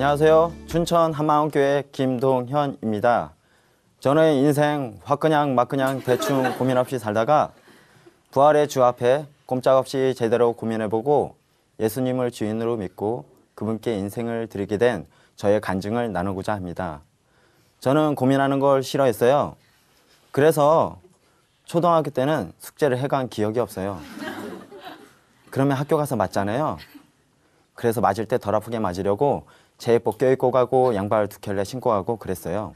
안녕하세요. 춘천 한마음교회 김동현입니다. 저는 인생 화그냥 막그냥 대충 고민 없이 살다가 부활의 주 앞에 꼼짝없이 제대로 고민해보고 예수님을 주인으로 믿고 그분께 인생을 드리게 된 저의 간증을 나누고자 합니다. 저는 고민하는 걸 싫어했어요. 그래서 초등학교 때는 숙제를 해간 기억이 없어요. 그러면 학교 가서 맞잖아요. 그래서 맞을 때 덜 아프게 맞으려고 제복 껴입고 가고 양발 2켤레 신고 가고 그랬어요.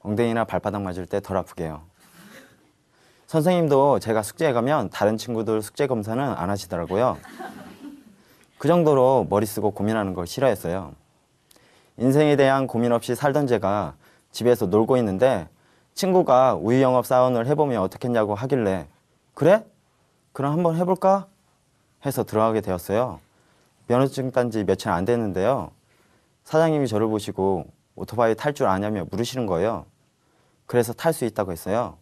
엉덩이나 발바닥 맞을 때 덜 아프게요. 선생님도 제가 숙제에 가면 다른 친구들 숙제 검사는 안 하시더라고요. 그 정도로 머리 쓰고 고민하는 걸 싫어했어요. 인생에 대한 고민 없이 살던 제가 집에서 놀고 있는데 친구가 우유 영업 사원을 해보면 어떻겠냐고 하길래 그래? 그럼 한번 해볼까? 해서 들어가게 되었어요. 면허증 딴 지 며칠 안 됐는데요. 사장님이 저를 보시고 오토바이 탈 줄 아냐며 물으시는 거예요. 그래서 탈 수 있다고 했어요.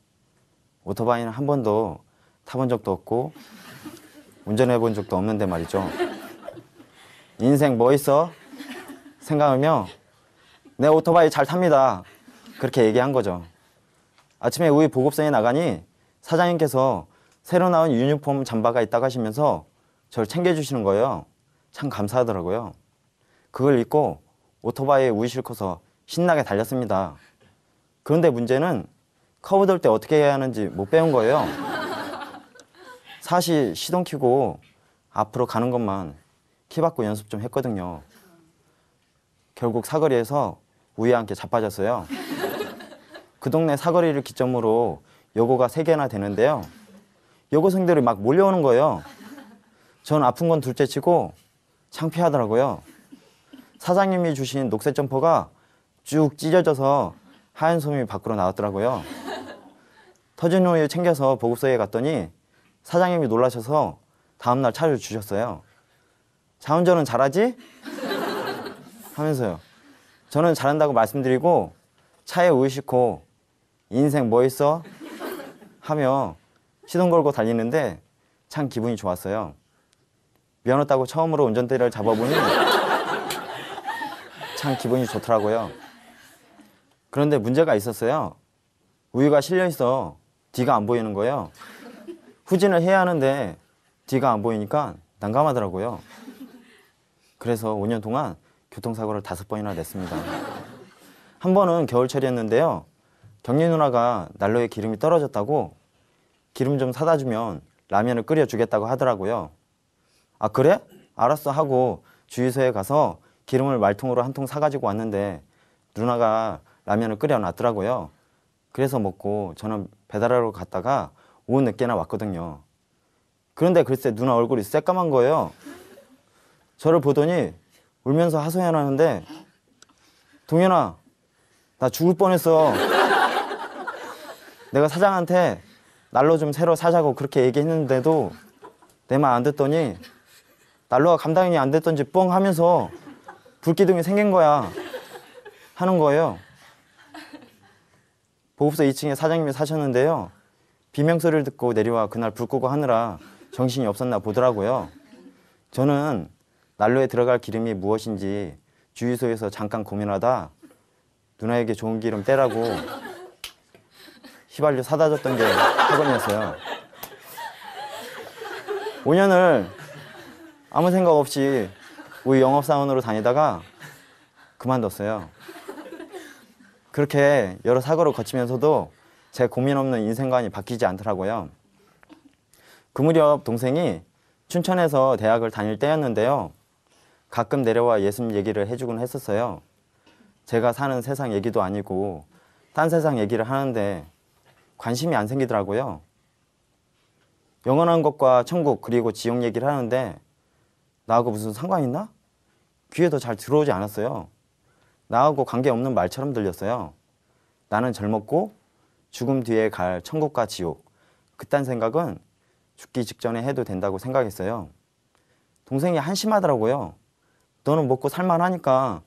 오토바이는 한 번도 타본 적도 없고 운전해 본 적도 없는데 말이죠. 인생 뭐 있어? 생각하며 내 오토바이 잘 탑니다. 그렇게 얘기한 거죠. 아침에 우리 보급선에 나가니 사장님께서 새로 나온 유니폼 잠바가 있다고 하시면서 저를 챙겨주시는 거예요. 참 감사하더라고요. 그걸 입고 오토바이에 우유 싣고서 신나게 달렸습니다. 그런데 문제는 커브 돌 때 어떻게 해야 하는지 못 배운 거예요. 사실 시동 켜고 앞으로 가는 것만 키 받고 연습 좀 했거든요. 결국 사거리에서 우유와 함께 자빠졌어요. 그 동네 사거리를 기점으로 여고가 3개나 되는데요. 여고생들이 막 몰려오는 거예요. 전 아픈 건 둘째치고 창피하더라고요. 사장님이 주신 녹색 점퍼가 쭉 찢어져서 하얀 솜이 밖으로 나왔더라고요. 터진 우유 챙겨서 보급소에 갔더니 사장님이 놀라셔서 다음날 차를 주셨어요. 차 운전은 잘하지? 하면서요. 저는 잘한다고 말씀드리고 차에 우유 싣고 인생 뭐 있어? 하며 시동 걸고 달리는데 참 기분이 좋았어요. 면허 따고 처음으로 운전대를 잡아보니 참 기분이 좋더라고요. 그런데 문제가 있었어요. 우유가 실려있어 뒤가 안 보이는 거예요. 후진을 해야 하는데 뒤가 안 보이니까 난감하더라고요. 그래서 5년 동안 교통사고를 5번이나 냈습니다. 한 번은 겨울철이었는데요. 경리 누나가 난로에 기름이 떨어졌다고 기름 좀 사다 주면 라면을 끓여주겠다고 하더라고요. 아 그래? 알았어 하고 주유소에 가서 기름을 말통으로 한 통 사가지고 왔는데 누나가 라면을 끓여놨더라고요. 그래서 먹고 저는 배달하러 갔다가 오후 늦게나 왔거든요. 그런데 글쎄 누나 얼굴이 새까만 거예요. 저를 보더니 울면서 하소연하는데 동현아 나 죽을 뻔했어. 내가 사장한테 난로 좀 새로 사자고 그렇게 얘기했는데도 내 말 안 듣더니 난로가 감당이 안 됐던지 뻥 하면서 불기둥이 생긴 거야 하는 거예요. 보급소 2층에 사장님이 사셨는데요. 비명소리를 듣고 내려와 그날 불 끄고 하느라 정신이 없었나 보더라고요. 저는 난로에 들어갈 기름이 무엇인지 주유소에서 잠깐 고민하다 누나에게 좋은 기름 떼라고 휘발유 사다 줬던 게 학원이었어요. 5년을 아무 생각 없이 우리 영업사원으로 다니다가 그만뒀어요. 그렇게 여러 사고를 거치면서도 제 고민 없는 인생관이 바뀌지 않더라고요. 그 무렵 동생이 춘천에서 대학을 다닐 때였는데요. 가끔 내려와 예수 얘기를 해주곤 했었어요. 제가 사는 세상 얘기도 아니고 딴 세상 얘기를 하는데 관심이 안 생기더라고요. 영원한 것과 천국 그리고 지옥 얘기를 하는데 나하고 무슨 상관 있나? 귀에도 잘 들어오지 않았어요. 나하고 관계없는 말처럼 들렸어요. 나는 젊었고 죽음 뒤에 갈 천국과 지옥 그딴 생각은 죽기 직전에 해도 된다고 생각했어요. 동생이 한심하더라고요. 너는 먹고 살만하니까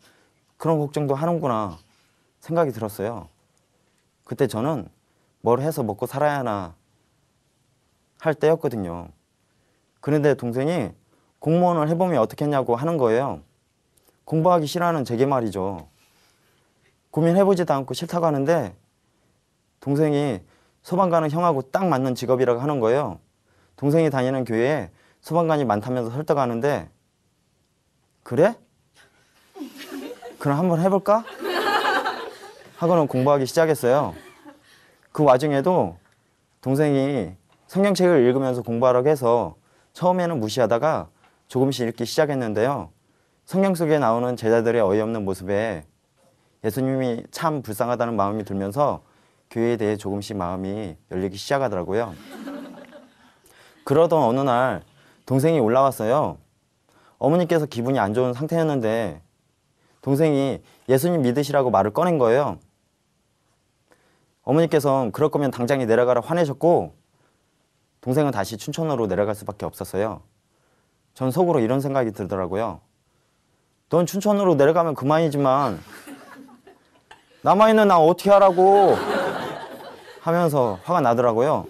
그런 걱정도 하는구나 생각이 들었어요. 그때 저는 뭘 해서 먹고 살아야 하나 할 때였거든요. 그런데 동생이 공무원을 해보면 어떻겠냐고 하는 거예요. 공부하기 싫어하는 제게 말이죠. 고민해보지도 않고 싫다고 하는데 동생이 소방 가는 형하고 딱 맞는 직업이라고 하는 거예요. 동생이 다니는 교회에 소방관이 많다면서 설득하는데 그래? 그럼 한번 해볼까? 하고는 공부하기 시작했어요. 그 와중에도 동생이 성경책을 읽으면서 공부하라고 해서 처음에는 무시하다가 조금씩 읽기 시작했는데요. 성경 속에 나오는 제자들의 어이없는 모습에 예수님이 참 불쌍하다는 마음이 들면서 교회에 대해 조금씩 마음이 열리기 시작하더라고요. 그러던 어느 날 동생이 올라왔어요. 어머니께서 기분이 안 좋은 상태였는데 동생이 예수님 믿으시라고 말을 꺼낸 거예요. 어머니께서는 그럴 거면 당장에 내려가라 화내셨고 동생은 다시 춘천으로 내려갈 수밖에 없었어요. 전 속으로 이런 생각이 들더라고요. 넌 춘천으로 내려가면 그만이지만 남아있는 나 어떻게 하라고 하면서 화가 나더라고요.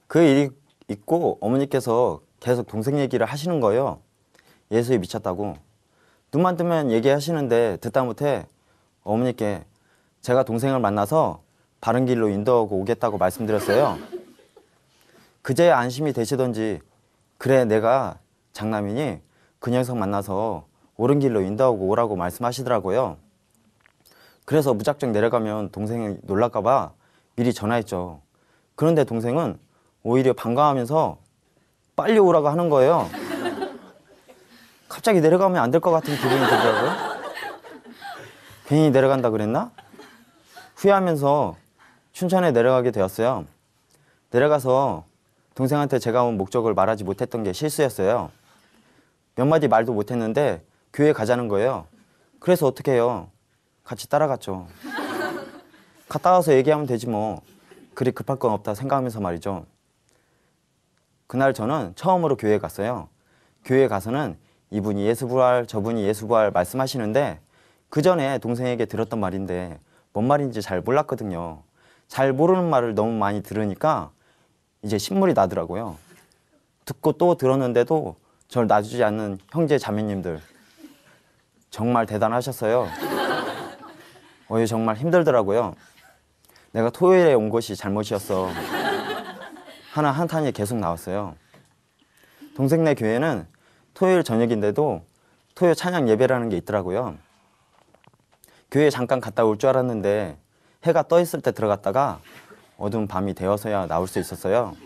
그 일이 있고 어머니께서 계속 동생 얘기를 하시는 거예요. 예수에 미쳤다고. 눈만 뜨면 얘기하시는데 듣다 못해 어머니께 제가 동생을 만나서 바른 길로 인도하고 오겠다고 말씀드렸어요. 그제야 안심이 되시던지 그래 내가 장남이니 그 녀석 만나서 옳은 길로 인도하고 오라고 말씀하시더라고요. 그래서 무작정 내려가면 동생이 놀랄까 봐 미리 전화했죠. 그런데 동생은 오히려 반가워하면서 빨리 오라고 하는 거예요. 갑자기 내려가면 안 될 것 같은 기분이 들더라고요. 괜히 내려간다 그랬나? 후회하면서 춘천에 내려가게 되었어요. 내려가서 동생한테 제가 온 목적을 말하지 못했던 게 실수였어요. 몇 마디 말도 못했는데 교회 가자는 거예요. 그래서 어떻게 해요? 같이 따라갔죠. 갔다 와서 얘기하면 되지 뭐. 그리 급할 건 없다 생각하면서 말이죠. 그날 저는 처음으로 교회에 갔어요. 교회에 가서는 이분이 예수부활 저분이 예수부활 말씀하시는데 그 전에 동생에게 들었던 말인데 뭔 말인지 잘 몰랐거든요. 잘 모르는 말을 너무 많이 들으니까 이제 신물이 나더라고요. 듣고 또 들었는데도 저를 놔주지 않는 형제 자매님들 정말 대단하셨어요. 정말 힘들더라고요. 내가 토요일에 온 것이 잘못이었어 하는 한탄이 계속 나왔어요. 동생네 교회는 토요일 저녁인데도 토요 찬양 예배라는 게 있더라고요. 교회 잠깐 갔다 올 줄 알았는데 해가 떠 있을 때 들어갔다가 어두운 밤이 되어서야 나올 수 있었어요.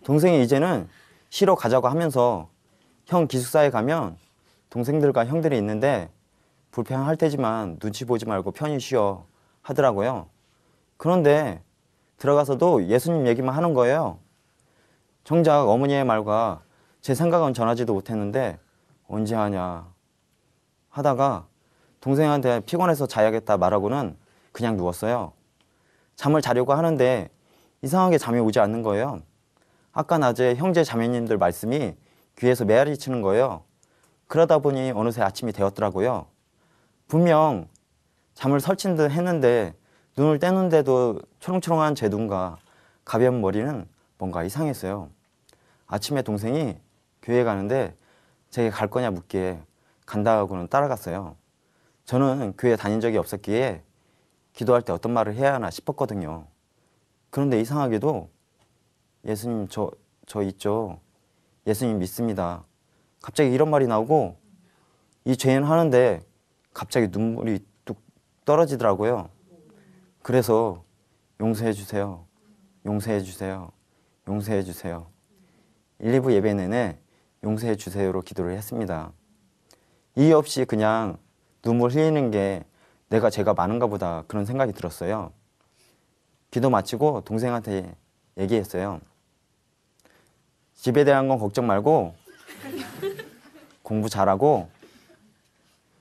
동생이 이제는 쉬러 가자고 하면서 형 기숙사에 가면 동생들과 형들이 있는데 불편할 테지만 눈치 보지 말고 편히 쉬어 하더라고요. 그런데 들어가서도 예수님 얘기만 하는 거예요. 정작 어머니의 말과 제 생각은 전하지도 못했는데 언제 하냐 하다가 동생한테 피곤해서 자야겠다 말하고는 그냥 누웠어요. 잠을 자려고 하는데 이상하게 잠이 오지 않는 거예요. 아까 낮에 형제 자매님들 말씀이 귀에서 메아리 치는 거예요. 그러다 보니 어느새 아침이 되었더라고요. 분명 잠을 설친 듯 했는데 눈을 떼는데도 초롱초롱한 제 눈과 가벼운 머리는 뭔가 이상했어요. 아침에 동생이 교회 가는데 제게 갈 거냐 묻기에 간다 하고는 따라갔어요. 저는 교회 다닌 적이 없었기에 기도할 때 어떤 말을 해야 하나 싶었거든요. 그런데 이상하게도 예수님 저 있죠. 예수님 믿습니다. 갑자기 이런 말이 나오고 이 죄는 하는데 갑자기 눈물이 뚝 떨어지더라고요. 그래서 용서해 주세요. 용서해 주세요. 용서해 주세요. 1, 2부 예배 내내 용서해 주세요로 기도를 했습니다. 이유 없이 그냥 눈물 흘리는 게 내가 죄가 많은가 보다 그런 생각이 들었어요. 기도 마치고 동생한테 얘기했어요. 집에 대한 건 걱정 말고 공부 잘하고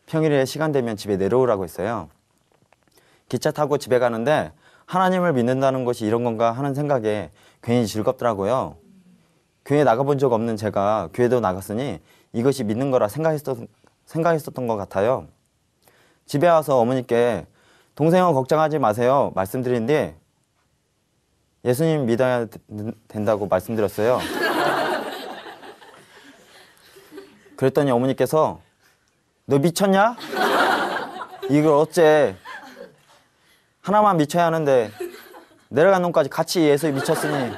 평일에 시간 되면 집에 내려오라고 했어요. 기차 타고 집에 가는데 하나님을 믿는다는 것이 이런 건가 하는 생각에 괜히 즐겁더라고요. 교회 나가본 적 없는 제가 교회도 나갔으니 이것이 믿는 거라 생각했었던 것 같아요. 집에 와서 어머니께 동생은 걱정하지 마세요 말씀드린 뒤 예수님 믿어야 된다고 말씀드렸어요. 그랬더니 어머니께서 너 미쳤냐? 이걸 어째 하나만 미쳐야 하는데 내려간 놈까지 같이 예수에 미쳤으니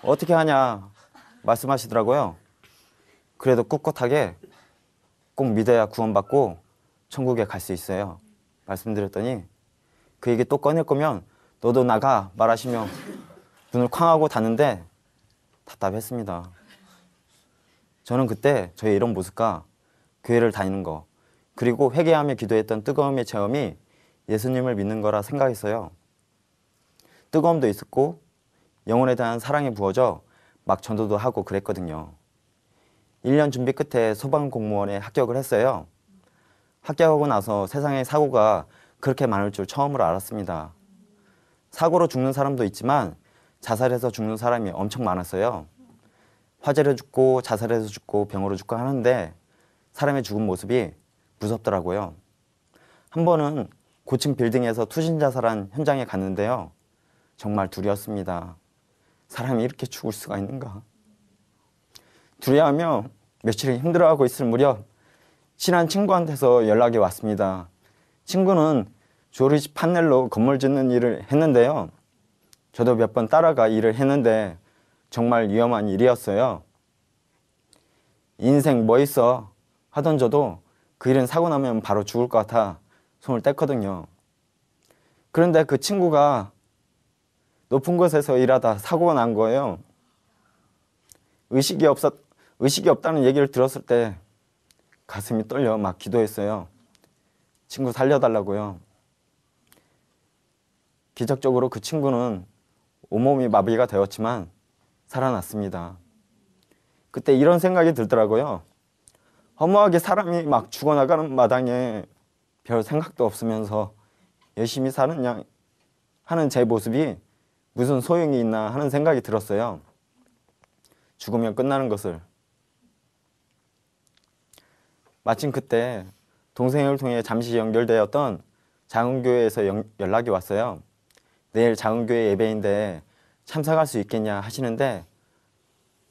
어떻게 하냐 말씀하시더라고요. 그래도 꿋꿋하게 꼭 믿어야 구원받고 천국에 갈 수 있어요. 말씀드렸더니 그에게 또 꺼낼 거면 너도 나가 말하시며 문을 쾅 하고 닫는데 답답했습니다. 저는 그때 저의 이런 모습과 교회를 다니는 거 그리고 회개하며 기도했던 뜨거움의 체험이 예수님을 믿는 거라 생각했어요. 뜨거움도 있었고 영혼에 대한 사랑이 부어져 막 전도도 하고 그랬거든요. 1년 준비 끝에 소방공무원에 합격을 했어요. 합격하고 나서 세상에 사고가 그렇게 많을 줄 처음으로 알았습니다. 사고로 죽는 사람도 있지만 자살해서 죽는 사람이 엄청 많았어요. 화재로 죽고 자살해서 죽고 병으로 죽고 하는데 사람의 죽은 모습이 무섭더라고요. 한 번은 고층 빌딩에서 투신 자살한 현장에 갔는데요. 정말 두려웠습니다. 사람이 이렇게 죽을 수가 있는가. 두려워하며 며칠 힘들어하고 있을 무렵 친한 친구한테서 연락이 왔습니다. 친구는 조립 판넬로 건물 짓는 일을 했는데요. 저도 몇 번 따라가 일을 했는데 정말 위험한 일이었어요. 인생 뭐 있어 하던 저도 그 일은 사고 나면 바로 죽을 것 같아 손을 뗐거든요. 그런데 그 친구가 높은 곳에서 일하다 사고가 난 거예요. 의식이 없다는 얘기를 들었을 때 가슴이 떨려 막 기도했어요. 친구 살려달라고요. 기적적으로 그 친구는 온몸이 마비가 되었지만 살아났습니다. 그때 이런 생각이 들더라고요. 허무하게 사람이 막 죽어나가는 마당에 별 생각도 없으면서 열심히 사느냐 하는 제 모습이 무슨 소용이 있나 하는 생각이 들었어요. 죽으면 끝나는 것을. 마침 그때 동생을 통해 잠시 연결되었던 장흥교회에서 연락이 왔어요. 내일 장흥교회 예배인데 참석할 수 있겠냐 하시는데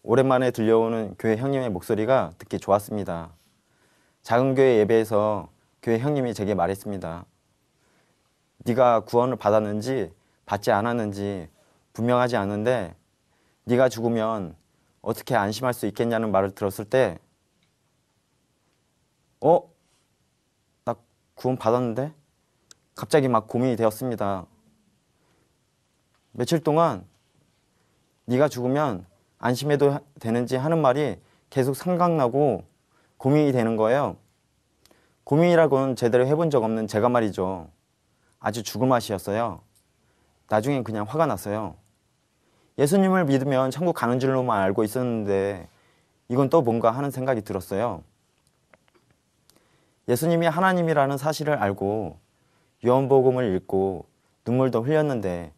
오랜만에 들려오는 교회 형님의 목소리가 듣기 좋았습니다. 장흥교회 예배에서 교회 형님이 제게 말했습니다. 네가 구원을 받았는지 받지 않았는지 분명하지 않은데 네가 죽으면 어떻게 안심할 수 있겠냐는 말을 들었을 때 나 구원 받았는데? 갑자기 막 고민이 되었습니다. 며칠 동안 네가 죽으면 안심해도 되는지 하는 말이 계속 생각나고 고민이 되는 거예요. 고민이라고는 제대로 해본 적 없는 제가 말이죠. 아주 죽을 맛이었어요. 나중엔 그냥 화가 났어요. 예수님을 믿으면 천국 가는 줄로만 알고 있었는데 이건 또 뭔가 하는 생각이 들었어요. 예수님이 하나님이라는 사실을 알고 요한복음을 읽고 눈물도 흘렸는데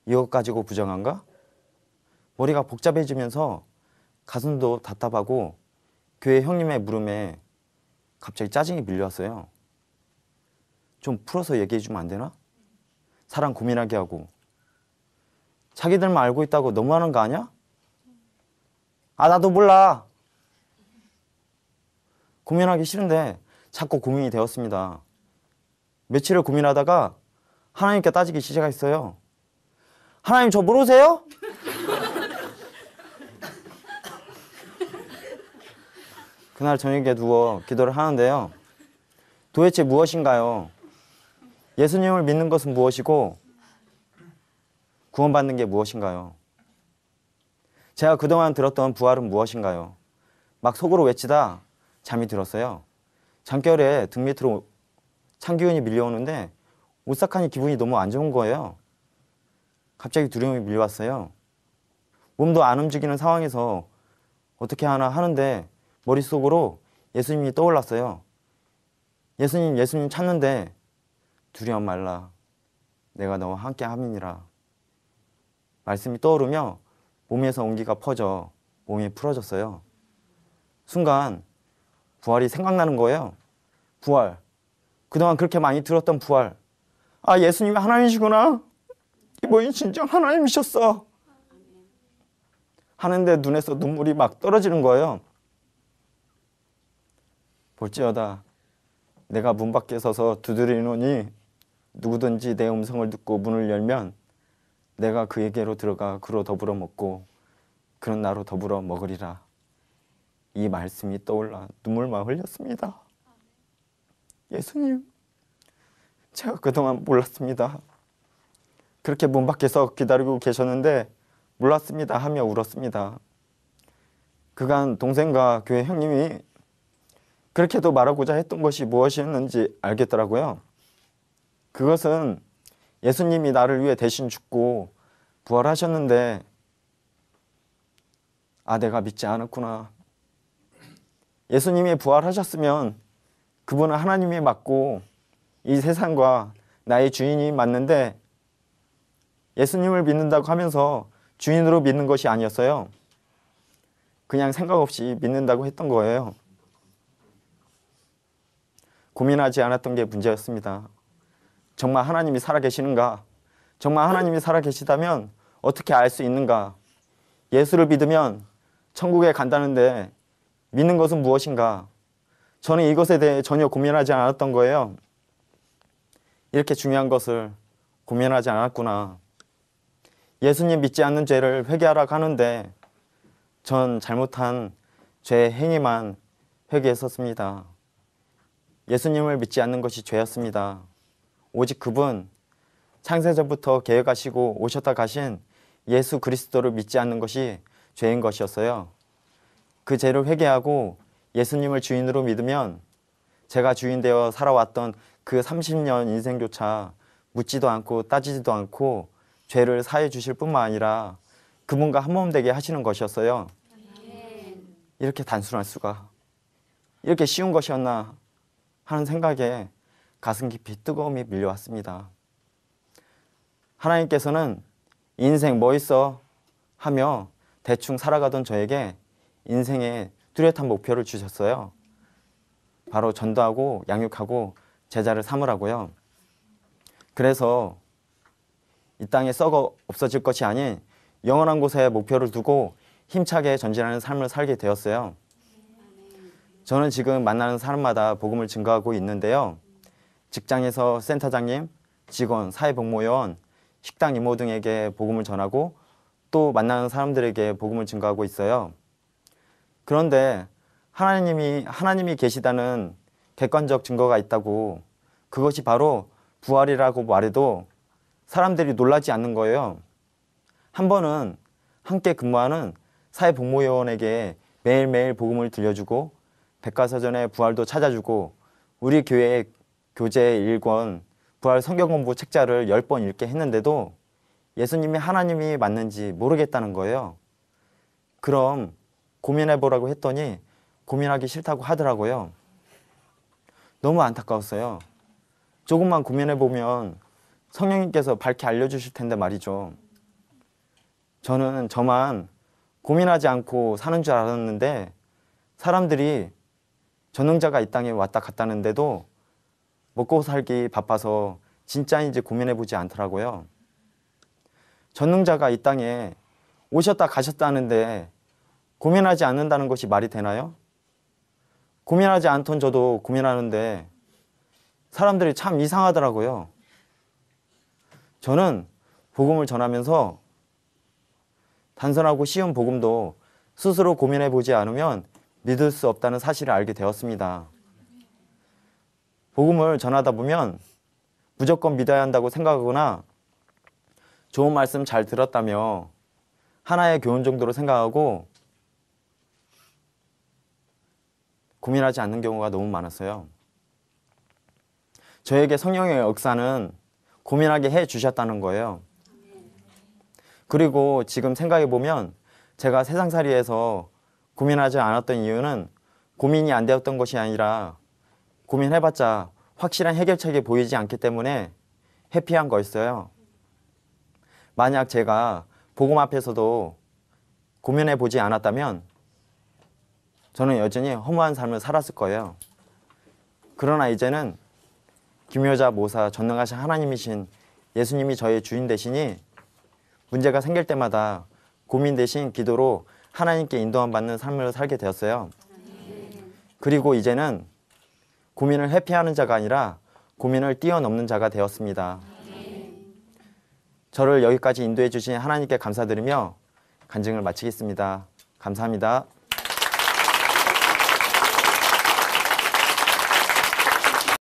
이것 가지고 부정한가? 머리가 복잡해지면서 가슴도 답답하고 교회 형님의 물음에 갑자기 짜증이 밀려왔어요. 좀 풀어서 얘기해 주면 안 되나? 사람 고민하게 하고. 자기들만 알고 있다고 너무하는 거 아니야? 나도 몰라. 고민하기 싫은데 자꾸 고민이 되었습니다. 며칠을 고민하다가 하나님께 따지기 시작했어요. 하나님 저 모르세요? 그날 저녁에 누워 기도를 하는데요. 도대체 무엇인가요? 예수님을 믿는 것은 무엇이고 구원받는 게 무엇인가요? 제가 그동안 들었던 부활은 무엇인가요? 막 속으로 외치다 잠이 들었어요. 잠결에 등 밑으로 찬 기운이 밀려오는데 오싹하니 기분이 너무 안 좋은 거예요. 갑자기 두려움이 밀려왔어요. 몸도 안 움직이는 상황에서 어떻게 하나 하는데 머릿속으로 예수님이 떠올랐어요. 예수님 찾는데 두려움 말라. 내가 너와 함께 함이니라. 말씀이 떠오르며 몸에서 온기가 퍼져 몸이 풀어졌어요. 순간 부활이 생각나는 거예요. 부활. 그동안 그렇게 많이 들었던 부활. 예수님이 하나님이시구나. 이분이 진짜 하나님이셨어. 하는데 눈에서 눈물이 막 떨어지는 거예요. 볼지어다 내가 문 밖에 서서 두드리노니 누구든지 내 음성을 듣고 문을 열면 내가 그에게로 들어가 그로 더불어 먹고 그는 나로 더불어 먹으리라. 이 말씀이 떠올라 눈물만 흘렸습니다. 예수님, 제가 그동안 몰랐습니다. 그렇게 문 밖에서 기다리고 계셨는데 몰랐습니다 하며 울었습니다. 그간 동생과 교회 형님이 그렇게도 말하고자 했던 것이 무엇이었는지 알겠더라고요. 그것은 예수님이 나를 위해 대신 죽고 부활하셨는데 내가 믿지 않았구나. 예수님이 부활하셨으면 그분은 하나님이 맞고 이 세상과 나의 주인이 맞는데 예수님을 믿는다고 하면서 주인으로 믿는 것이 아니었어요. 그냥 생각 없이 믿는다고 했던 거예요. 고민하지 않았던 게 문제였습니다. 정말 하나님이 살아계시는가? 정말 하나님이 살아계시다면 어떻게 알 수 있는가? 예수를 믿으면 천국에 간다는데 믿는 것은 무엇인가? 저는 이것에 대해 전혀 고민하지 않았던 거예요. 이렇게 중요한 것을 고민하지 않았구나. 예수님 믿지 않는 죄를 회개하라고 하는데 전 잘못한 죄의 행위만 회개했었습니다. 예수님을 믿지 않는 것이 죄였습니다. 오직 그분, 창세전부터 계획하시고 오셨다 가신 예수 그리스도를 믿지 않는 것이 죄인 것이었어요. 그 죄를 회개하고 예수님을 주인으로 믿으면 제가 주인 되어 살아왔던 그 30년 인생조차 묻지도 않고 따지지도 않고 죄를 사해 주실 뿐만 아니라 그분과 한 몸 되게 하시는 것이었어요. 이렇게 단순할 수가, 이렇게 쉬운 것이었나 하는 생각에 가슴 깊이 뜨거움이 밀려왔습니다. 하나님께서는 인생 뭐 있어? 하며 대충 살아가던 저에게 인생의 뚜렷한 목표를 주셨어요. 바로 전도하고 양육하고 제자를 삼으라고요. 그래서 이 땅에 썩어 없어질 것이 아닌 영원한 곳에 목표를 두고 힘차게 전진하는 삶을 살게 되었어요. 저는 지금 만나는 사람마다 복음을 증거하고 있는데요. 직장에서 센터장님, 직원, 사회복무요원, 식당 이모 등에게 복음을 전하고 또 만나는 사람들에게 복음을 증거하고 있어요. 그런데 하나님이 계시다는 객관적 증거가 있다고, 그것이 바로 부활이라고 말해도 사람들이 놀라지 않는 거예요. 한 번은 함께 근무하는 사회복무요원에게 매일매일 복음을 들려주고 백과사전에 부활도 찾아주고 우리 교회의 교재 1권 부활 성경공부 책자를 10번 읽게 했는데도 예수님이 하나님이 맞는지 모르겠다는 거예요. 그럼 고민해보라고 했더니 고민하기 싫다고 하더라고요. 너무 안타까웠어요. 조금만 고민해보면 성령님께서 밝게 알려주실 텐데 말이죠. 저는 저만 고민하지 않고 사는 줄 알았는데 사람들이 전능자가 이 땅에 왔다 갔다는데도 먹고 살기 바빠서 진짜인지 고민해보지 않더라고요. 전능자가 이 땅에 오셨다 가셨다는데 고민하지 않는다는 것이 말이 되나요? 고민하지 않던 저도 고민하는데 사람들이 참 이상하더라고요. 저는 복음을 전하면서 단순하고 쉬운 복음도 스스로 고민해보지 않으면 믿을 수 없다는 사실을 알게 되었습니다. 복음을 전하다 보면 무조건 믿어야 한다고 생각하거나 좋은 말씀 잘 들었다며 하나의 교훈 정도로 생각하고 고민하지 않는 경우가 너무 많았어요. 저에게 성령의 역사는 고민하게 해주셨다는 거예요. 그리고 지금 생각해보면 제가 세상살이에서 고민하지 않았던 이유는 고민이 안 되었던 것이 아니라 고민해봤자 확실한 해결책이 보이지 않기 때문에 회피한 거였어요. 만약 제가 복음 앞에서도 고민해보지 않았다면 저는 여전히 허무한 삶을 살았을 거예요. 그러나 이제는 김효자 모사 전능하신 하나님이신 예수님이 저의 주인 되시니 문제가 생길 때마다 고민 대신 기도로 하나님께 인도함 받는 삶을 살게 되었어요. 그리고 이제는 고민을 회피하는 자가 아니라 고민을 뛰어넘는 자가 되었습니다. 저를 여기까지 인도해 주신 하나님께 감사드리며 간증을 마치겠습니다. 감사합니다.